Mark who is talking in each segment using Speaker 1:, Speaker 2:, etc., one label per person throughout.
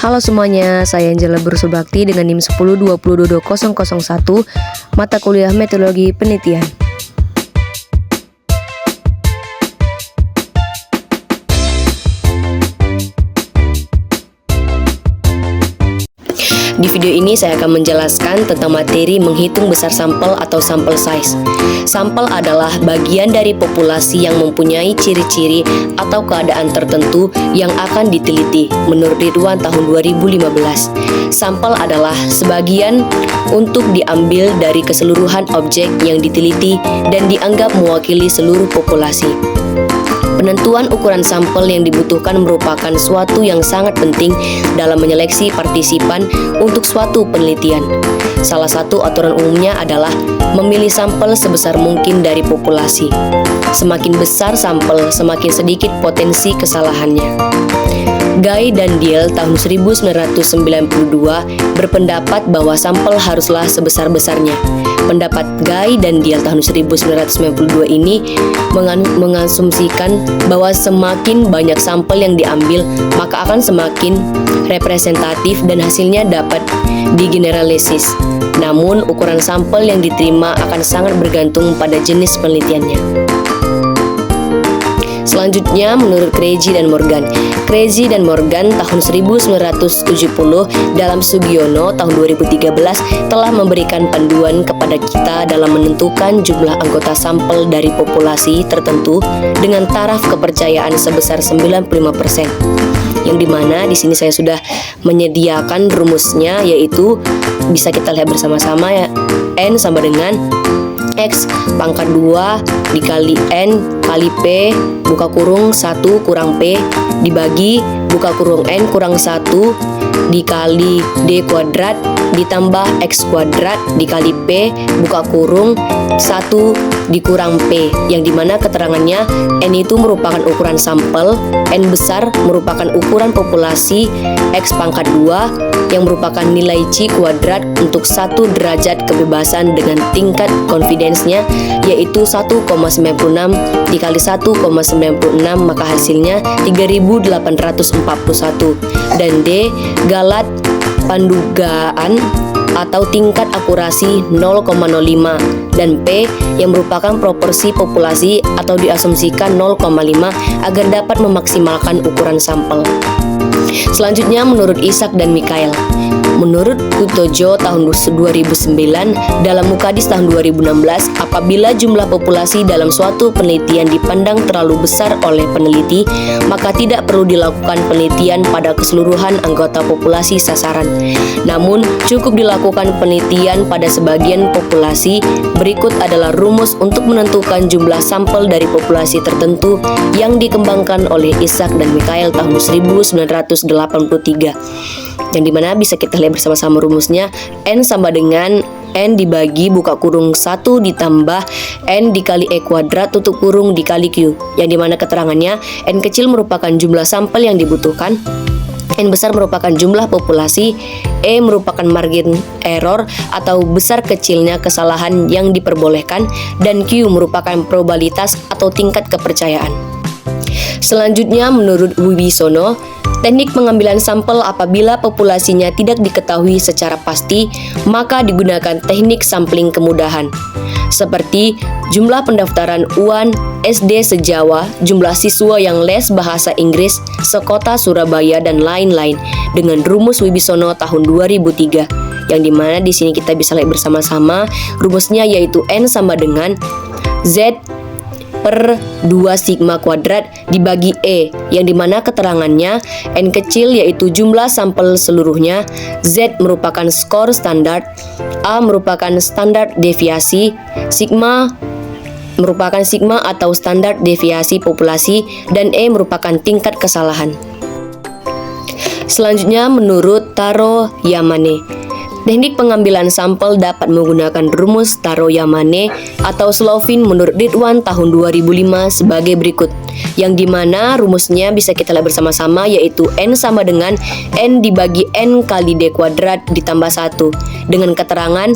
Speaker 1: Halo semuanya, saya Angela Bersubakti dengan NIM 1020220001 mata kuliah Metodologi Penelitian. Di video ini saya akan menjelaskan tentang materi menghitung besar sampel atau sample size. Sampel adalah bagian dari populasi yang mempunyai ciri-ciri atau keadaan tertentu yang akan diteliti. Menurut Ridwan tahun 2015, sampel adalah sebagian untuk diambil dari keseluruhan objek yang diteliti dan dianggap mewakili seluruh populasi. Penentuan ukuran sampel yang dibutuhkan merupakan suatu yang sangat penting dalam menyeleksi partisipan untuk suatu penelitian. Salah satu aturan umumnya adalah memilih sampel sebesar mungkin dari populasi. Semakin besar sampel, semakin sedikit potensi kesalahannya. Guy dan Diel tahun 1992 berpendapat bahwa sampel haruslah sebesar-besarnya. Pendapat Guy dan Diel tahun 1992 ini mengasumsikan bahwa semakin banyak sampel yang diambil, maka akan semakin representatif dan hasilnya dapat digeneralisis. Namun, ukuran sampel yang diterima akan sangat bergantung pada jenis penelitiannya. Selanjutnya, menurut Craigie dan Morgan. Craigie dan Morgan tahun 1970 dalam Sugiono tahun 2013 telah memberikan panduan kepada kita dalam menentukan jumlah anggota sampel dari populasi tertentu dengan taraf kepercayaan sebesar 95%. Yang dimana di sini saya sudah menyediakan rumusnya, yaitu bisa kita lihat bersama-sama ya. N sama dengan X pangkat 2 dikali N kali P buka kurung 1 kurang P dibagi buka kurung N kurang 1 dikali D kuadrat ditambah X kuadrat dikali P buka kurung 1 dikurang P, yang dimana keterangannya N itu merupakan ukuran sampel, N besar merupakan ukuran populasi, X pangkat 2 yang merupakan nilai C kuadrat untuk 1 derajat kebebasan dengan tingkat confidence-nya yaitu 1,96 dikali 1,96, maka hasilnya 3841. Dan D galat pandugaan atau tingkat akurasi 0,05 dan P yang merupakan proporsi populasi atau diasumsikan 0,5 agar dapat memaksimalkan ukuran sampel. Selanjutnya menurut Isaac dan Mikhail. Menurut Kutojo tahun 2009 dalam Mukadis tahun 2016, apabila jumlah populasi dalam suatu penelitian dipandang terlalu besar oleh peneliti, maka tidak perlu dilakukan penelitian pada keseluruhan anggota populasi sasaran. Namun, cukup dilakukan penelitian pada sebagian populasi. Berikut adalah rumus untuk menentukan jumlah sampel dari populasi tertentu yang dikembangkan oleh Isaac dan Mikhail tahun 1983. Yang dimana bisa kita lihat bersama-sama rumusnya. N sama dengan N dibagi buka kurung 1 ditambah N dikali E kuadrat tutup kurung dikali Q, yang dimana keterangannya N kecil merupakan jumlah sampel yang dibutuhkan, N besar merupakan jumlah populasi, E merupakan margin error atau besar kecilnya kesalahan yang diperbolehkan, dan Q merupakan probabilitas atau tingkat kepercayaan. Selanjutnya menurut Wibisono, teknik pengambilan sampel apabila populasinya tidak diketahui secara pasti, maka digunakan teknik sampling kemudahan, seperti jumlah pendaftaran UAN SD se-Jawa, jumlah siswa yang les bahasa Inggris sekota Surabaya, dan lain-lain, dengan rumus Wibisono tahun 2003, yang dimana di sini kita bisa lihat bersama-sama rumusnya, yaitu N sama dengan Z per 2 sigma kuadrat dibagi E, yang dimana keterangannya N kecil yaitu jumlah sampel seluruhnya, Z merupakan skor standar, A merupakan standar deviasi, sigma merupakan sigma atau standar deviasi populasi, dan E merupakan tingkat kesalahan. Selanjutnya menurut Taro Yamane, teknik pengambilan sampel dapat menggunakan rumus Taro Yamane atau Slovin menurut Ridwan tahun 2005 sebagai berikut, yang dimana rumusnya bisa kita lihat bersama-sama, yaitu N sama dengan N dibagi N kali D kuadrat ditambah 1, dengan keterangan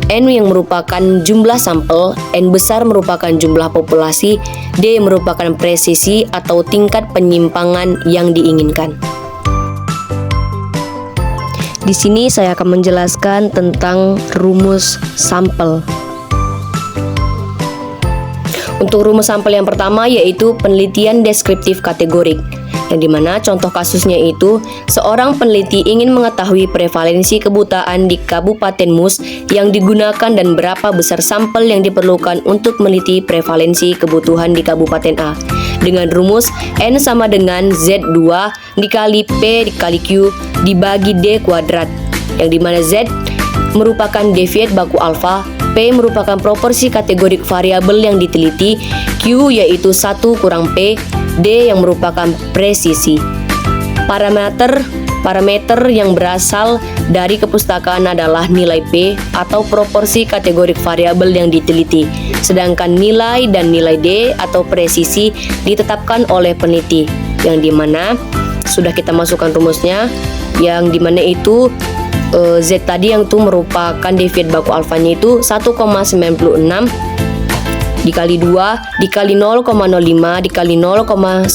Speaker 1: N yang merupakan jumlah sampel, N besar merupakan jumlah populasi, D merupakan presisi atau tingkat penyimpangan yang diinginkan. Di sini saya akan menjelaskan tentang rumus sampel. Untuk rumus sampel yang pertama yaitu penelitian deskriptif kategorik, yang dimana contoh kasusnya itu seorang peneliti ingin mengetahui prevalensi kebutaan di Kabupaten Mus yang digunakan dan berapa besar sampel yang diperlukan untuk meneliti prevalensi kebutuhan di Kabupaten A dengan rumus N sama dengan Z2 dikali P dikali Q dibagi D kuadrat, yang dimana Z merupakan deviat baku alfa, P merupakan proporsi kategorik variabel yang diteliti, Q yaitu 1 kurang P, D yang merupakan presisi. Parameter yang berasal dari kepustakaan adalah nilai P atau proporsi kategorik variabel yang diteliti, sedangkan nilai dan nilai D atau presisi ditetapkan oleh peneliti, yang dimana sudah kita masukkan rumusnya, yang dimana itu Z tadi yang itu merupakan deviat baku alfanya itu 1,96 dikali 2 dikali 0,05 dikali 0,95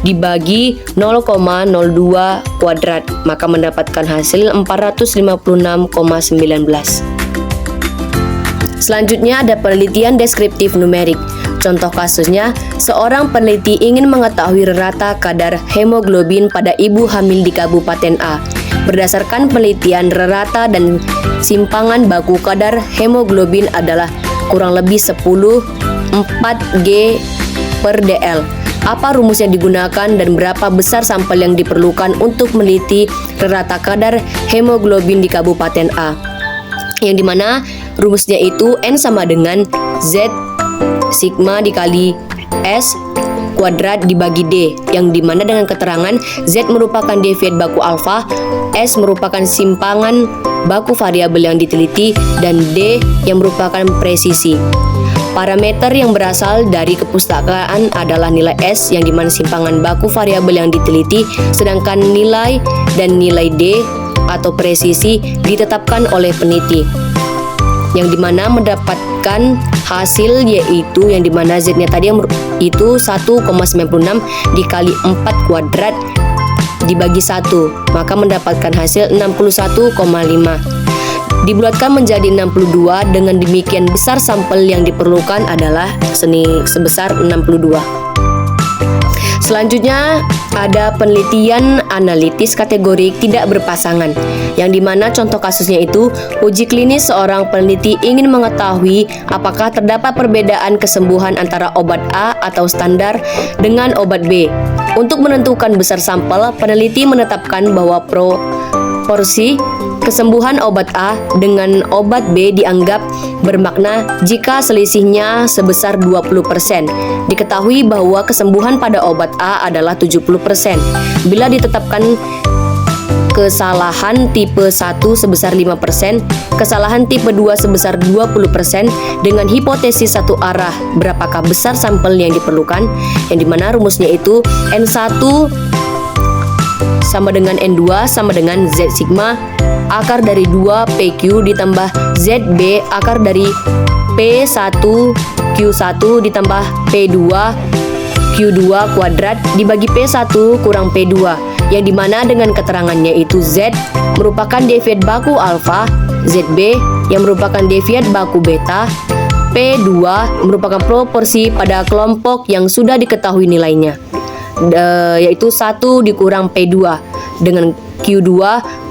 Speaker 1: dibagi 0,02 kuadrat, maka mendapatkan hasil 456,19. Selanjutnya ada penelitian deskriptif numerik. Contoh kasusnya, seorang peneliti ingin mengetahui rata kadar hemoglobin pada ibu hamil di Kabupaten A. Berdasarkan penelitian, rata dan simpangan baku kadar hemoglobin adalah kurang lebih 4 G per DL. Apa rumus yang digunakan dan berapa besar sampel yang diperlukan untuk meneliti rata kadar hemoglobin di Kabupaten A? Yang dimana rumusnya itu N sama dengan Z sigma dikali S kuadrat dibagi D, yang dimana dengan keterangan Z merupakan deviat baku alfa, S merupakan simpangan baku variabel yang diteliti, dan D yang merupakan presisi. Parameter yang berasal dari kepustakaan adalah nilai S, yang dimana simpangan baku variabel yang diteliti, sedangkan nilai dan nilai D atau presisi ditetapkan oleh peneliti, yang dimana mendapatkan hasil yaitu yang dimana Z-nya tadi itu 1,96 dikali 4 kuadrat dibagi 1, maka mendapatkan hasil 61,5. Dibulatkan menjadi 62, dengan demikian besar sampel yang diperlukan adalah sebesar 62. Selanjutnya ada penelitian analitis kategorik tidak berpasangan, yang dimana contoh kasusnya itu uji klinis seorang peneliti ingin mengetahui apakah terdapat perbedaan kesembuhan antara obat A atau standar dengan obat B. Untuk menentukan besar sampel, peneliti menetapkan bahwa proporsi kesembuhan obat A dengan obat B dianggap bermakna jika selisihnya sebesar 20%. Diketahui bahwa kesembuhan pada obat A adalah 70%. Bila ditetapkan kesalahan tipe 1 sebesar 5%, kesalahan tipe 2 sebesar 20%, dengan hipotesis satu arah berapakah besar sampel yang diperlukan, yang dimana rumusnya itu N1 sama dengan N2 sama dengan Z sigma akar dari 2 PQ ditambah ZB akar dari P1 Q1 ditambah P2 Q2 kuadrat dibagi P1 kurang P2, yang dimana dengan keterangannya itu Z merupakan deviat baku alfa, ZB yang merupakan deviat baku beta, P2 merupakan proporsi pada kelompok yang sudah diketahui nilainya, yaitu 1 dikurang P2, dengan Q2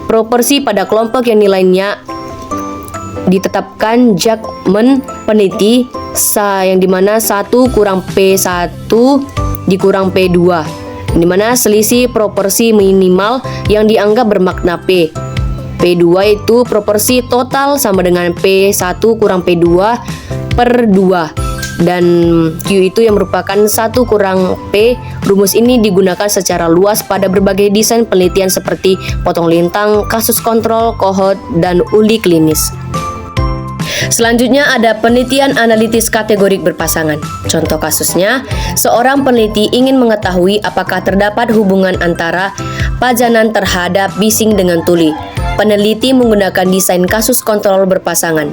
Speaker 1: proporsi pada kelompok yang nilainya ditetapkan Jakman peneliti, yang dimana 1 kurang P1 dikurang P2, yang dimana selisih proporsi minimal yang dianggap bermakna P. P2 itu proporsi total sama dengan P1 kurang P2 per 2, dan Q itu yang merupakan 1 kurang P. Rumus ini digunakan secara luas pada berbagai desain penelitian seperti potong lintang, kasus kontrol, kohort, dan uji klinis. Selanjutnya ada penelitian analitis kategorik berpasangan. Contoh kasusnya, seorang peneliti ingin mengetahui apakah terdapat hubungan antara pajanan terhadap bising dengan tuli. peneliti menggunakan desain kasus kontrol berpasangan.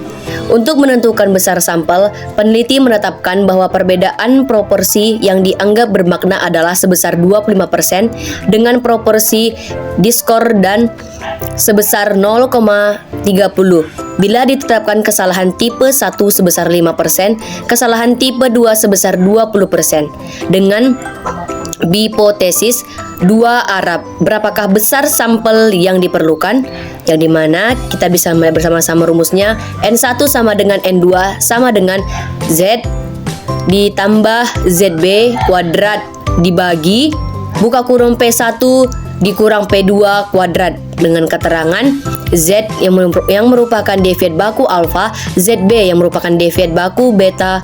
Speaker 1: Untuk menentukan besar sampel, peneliti menetapkan bahwa perbedaan proporsi yang dianggap bermakna adalah sebesar 25% dengan proporsi diskordan sebesar 0,30. Bila ditetapkan kesalahan tipe 1 sebesar 5%, kesalahan tipe 2 sebesar 20%. Dengan hipotesis dua arah, berapakah besar sampel yang diperlukan? Yang dimana kita bisa melihat bersama-sama rumusnya. N1 sama dengan N2 sama dengan Z ditambah ZB kuadrat dibagi buka kurung P1 dikurang P2 kuadrat, dengan keterangan Z yang merupakan deviat baku alfa, ZB yang merupakan deviat baku beta,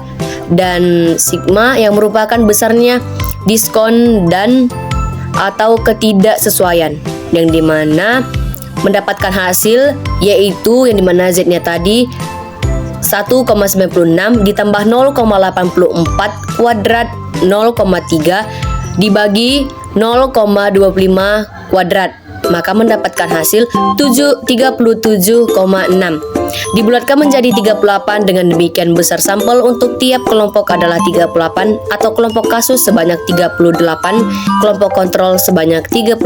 Speaker 1: dan sigma yang merupakan besarnya diskon dan atau ketidaksesuaian, yang dimana mendapatkan hasil yaitu yang dimana Z-nya tadi 1,96 ditambah 0,84 kuadrat 0,3 dibagi 0,25 kuadrat, maka mendapatkan hasil 37,6. Dibulatkan menjadi 38. Dengan demikian besar sampel untuk tiap kelompok adalah 38 atau kelompok kasus sebanyak 38, kelompok kontrol sebanyak 38.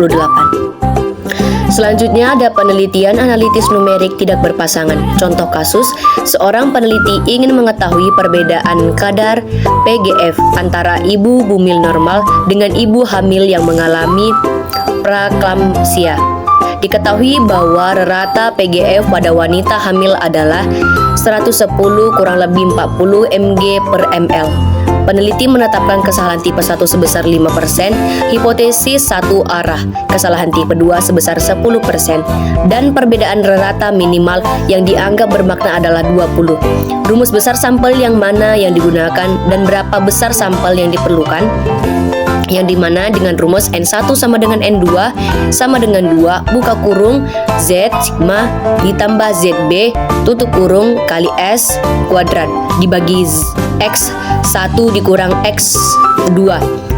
Speaker 1: Selanjutnya ada penelitian analitis numerik tidak berpasangan. Contoh kasus, seorang peneliti ingin mengetahui perbedaan kadar PGF antara ibu bumil normal dengan ibu hamil yang mengalami preeklamsia. Diketahui bahwa rata PGF pada wanita hamil adalah 110 kurang lebih 40 mg per ml. Peneliti menetapkan kesalahan tipe 1 sebesar 5%, hipotesis satu arah, kesalahan tipe 2 sebesar 10%, dan perbedaan rata minimal yang dianggap bermakna adalah 20. Rumus besar sampel yang mana yang digunakan dan berapa besar sampel yang diperlukan? Yang dimana dengan rumus N1 sama dengan N2 sama dengan 2 buka kurung Z sigma ditambah ZB tutup kurung kali S kuadrat dibagi X1 dikurang X2,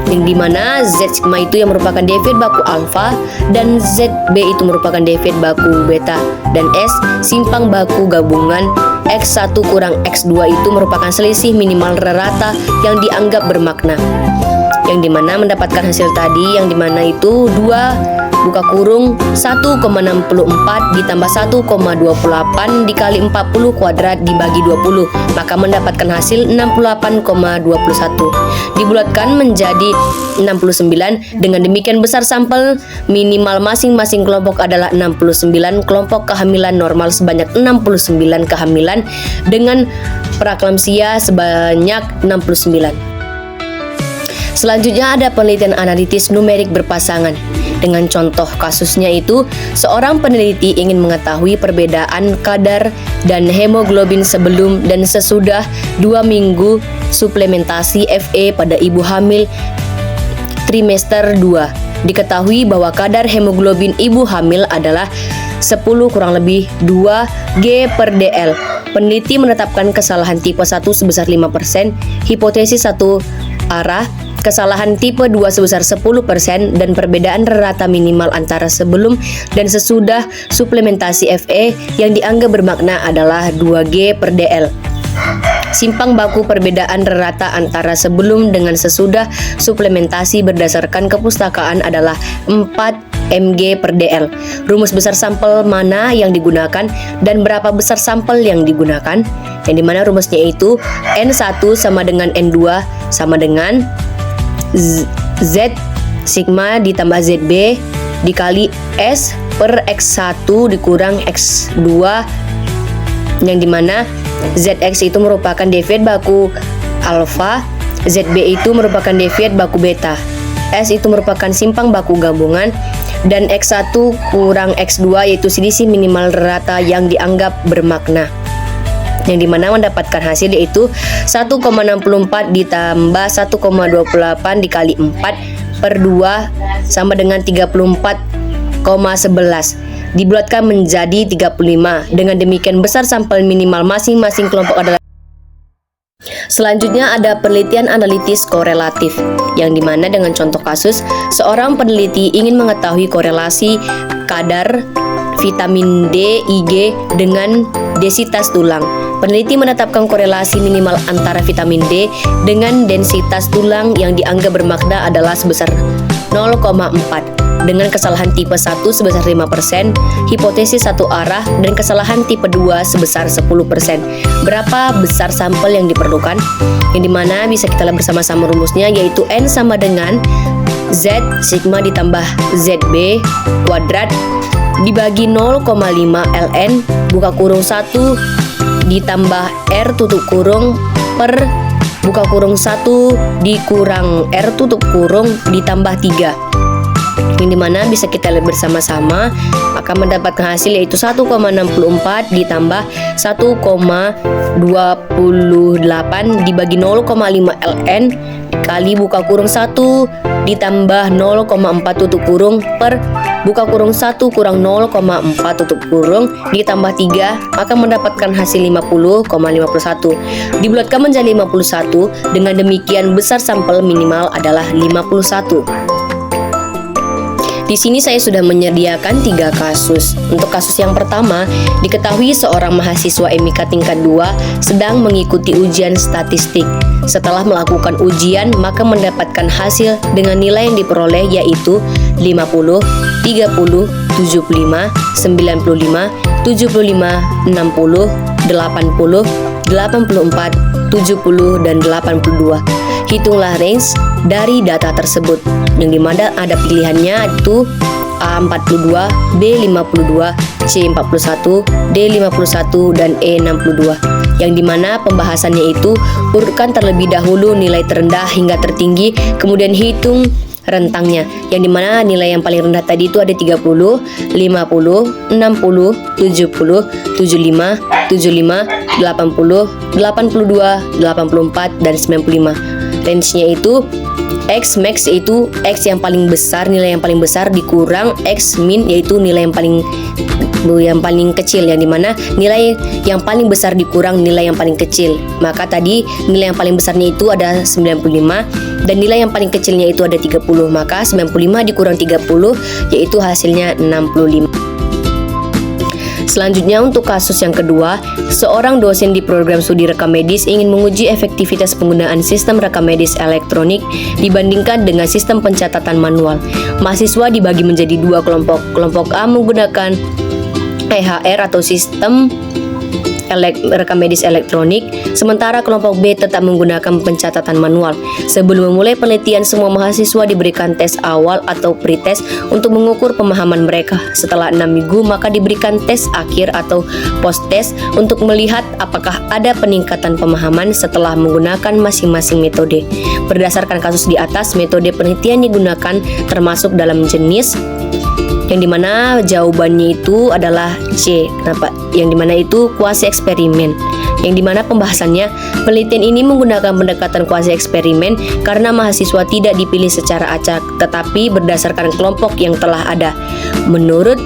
Speaker 1: yang dimana Z sigma itu yang merupakan deviat baku alfa dan ZB itu merupakan deviat baku beta, dan S simpang baku gabungan X1 kurang X2 itu merupakan selisih minimal rata yang dianggap bermakna, yang dimana mendapatkan hasil tadi yang dimana itu 2 buka kurung 1,64 ditambah 1,28 dikali 40 kuadrat dibagi 20, maka mendapatkan hasil 68,21. Dibulatkan menjadi 69. Dengan demikian besar sampel minimal masing-masing kelompok adalah 69, kelompok kehamilan normal sebanyak 69 kehamilan dengan preeklamsia sebanyak 69. Selanjutnya ada penelitian analitis numerik berpasangan. Dengan contoh kasusnya itu, seorang peneliti ingin mengetahui perbedaan kadar dan hemoglobin sebelum dan sesudah 2 minggu suplementasi Fe pada ibu hamil trimester 2. Diketahui bahwa kadar hemoglobin ibu hamil adalah 10 kurang lebih 2 G per DL. Peneliti menetapkan kesalahan tipe 1 sebesar 5%, hipotesis satu arah, kesalahan tipe 2 sebesar 10%, dan perbedaan rata minimal antara sebelum dan sesudah suplementasi Fe yang dianggap bermakna adalah 2G per DL. Simpang baku perbedaan rata antara sebelum dengan sesudah suplementasi berdasarkan kepustakaan adalah 4 mg per DL. Rumus besar sampel mana yang digunakan dan berapa besar sampel yang digunakan? Yang dimana rumusnya itu N1 sama dengan N2 sama dengan Z sigma ditambah ZB dikali S per X1 dikurang X2, yang dimana ZX itu merupakan deviat baku alfa, ZB itu merupakan deviat baku beta, S itu merupakan simpang baku gabungan, dan X1 kurang X2 yaitu selisih minimal rata yang dianggap bermakna, yang dimana mendapatkan hasil yaitu 1,64 ditambah 1,28 dikali 4 per 2 sama dengan 34,11. Dibulatkan menjadi 35. Dengan demikian besar sampel minimal masing-masing kelompok adalah. Selanjutnya ada penelitian analitis korelatif, yang dimana dengan contoh kasus, seorang peneliti ingin mengetahui korelasi kadar vitamin D, Ig dengan densitas tulang. Peneliti menetapkan korelasi minimal antara vitamin D dengan densitas tulang yang dianggap bermakna adalah sebesar 0,4. Dengan kesalahan tipe 1 sebesar 5%, hipotesis satu arah, dan kesalahan tipe 2 sebesar 10%. Berapa besar sampel yang diperlukan? Yang dimana bisa kita lihat bersama-sama rumusnya, yaitu N sama dengan Z sigma ditambah ZB kuadrat dibagi 0,5 ln buka kurung 1 ditambah R tutup kurung per buka kurung 1 dikurang R tutup kurung ditambah 3. Yang dimana bisa kita lihat bersama-sama akan mendapatkan hasil yaitu 1,64 ditambah 1,28 dibagi 0,5 ln kali buka kurung 1 ditambah 0,4 tutup kurung per buka kurung 1 kurang 0,4 tutup kurung ditambah 3 akan mendapatkan hasil 50,51. Dibulatkan menjadi 51, dengan demikian besar sampel minimal adalah 51. Di sini saya sudah menyediakan 3 kasus. Untuk kasus yang pertama, diketahui seorang mahasiswa MIK tingkat 2 sedang mengikuti ujian statistik. Setelah melakukan ujian, maka mendapatkan hasil dengan nilai yang diperoleh yaitu 50, 30, 75, 95, 75, 60, 80, 84, 70, dan 82. Hitunglah range dari data tersebut, yang dimana ada pilihannya itu A42, B52, C41, D51, dan E62. Yang dimana pembahasannya itu urutkan terlebih dahulu nilai terendah hingga tertinggi, kemudian hitung rentangnya, yang dimana nilai yang paling rendah tadi itu ada 30, 50, 60, 70, 75, 75, 80, 82, 84, dan 95. Range-nya itu X max yaitu X yang paling besar, nilai yang paling besar dikurang X min yaitu nilai yang paling kecil, yang dimana nilai yang paling besar dikurang nilai yang paling kecil. Maka tadi nilai yang paling besarnya itu ada 95 dan nilai yang paling kecilnya itu ada 30. Maka 95 dikurang 30 yaitu hasilnya 65. Selanjutnya untuk kasus yang kedua, seorang dosen di program studi rekam medis ingin menguji efektivitas penggunaan sistem rekam medis elektronik dibandingkan dengan sistem pencatatan manual. Mahasiswa dibagi menjadi 2 kelompok. Kelompok A menggunakan EHR atau sistem rekam medis elektronik, sementara kelompok B tetap menggunakan pencatatan manual. Sebelum memulai penelitian, semua mahasiswa diberikan tes awal atau pretest untuk mengukur pemahaman mereka. Setelah 6 minggu, maka diberikan tes akhir atau post-test untuk melihat apakah ada peningkatan pemahaman setelah menggunakan masing-masing metode. Berdasarkan kasus di atas, metode penelitian digunakan termasuk dalam jenis yang dimana jawabannya itu adalah C. Kenapa? Yang dimana itu kuasi eksperimen. Yang dimana pembahasannya, penelitian ini menggunakan pendekatan kuasi eksperimen karena mahasiswa tidak dipilih secara acak, tetapi berdasarkan kelompok yang telah ada. Menurut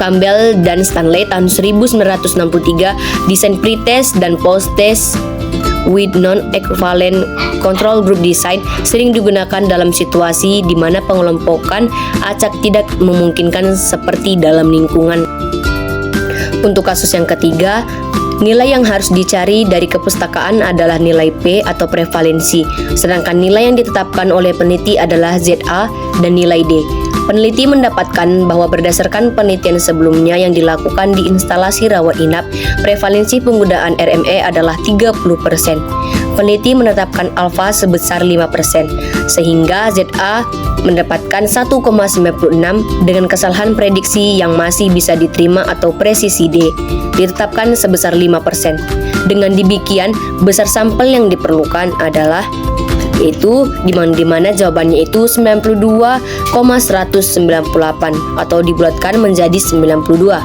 Speaker 1: Campbell dan Stanley tahun 1963, desain pretest dan post-test with non-equivalent control group design sering digunakan dalam situasi di mana pengelompokan acak tidak memungkinkan seperti dalam lingkungan. Untuk kasus yang ketiga, nilai yang harus dicari dari kepustakaan adalah nilai P atau prevalensi, sedangkan nilai yang ditetapkan oleh peneliti adalah ZA dan nilai D. Peneliti mendapatkan bahwa berdasarkan penelitian sebelumnya yang dilakukan di instalasi rawat inap, prevalensi penggunaan RME adalah 30%. Peneliti menetapkan alfa sebesar 5%, sehingga ZA mendapatkan 1,96 dengan kesalahan prediksi yang masih bisa diterima atau presisi D ditetapkan sebesar 5%. Dengan demikian, besar sampel yang diperlukan adalah yaitu dimana jawabannya itu 92,198 atau dibulatkan menjadi 92.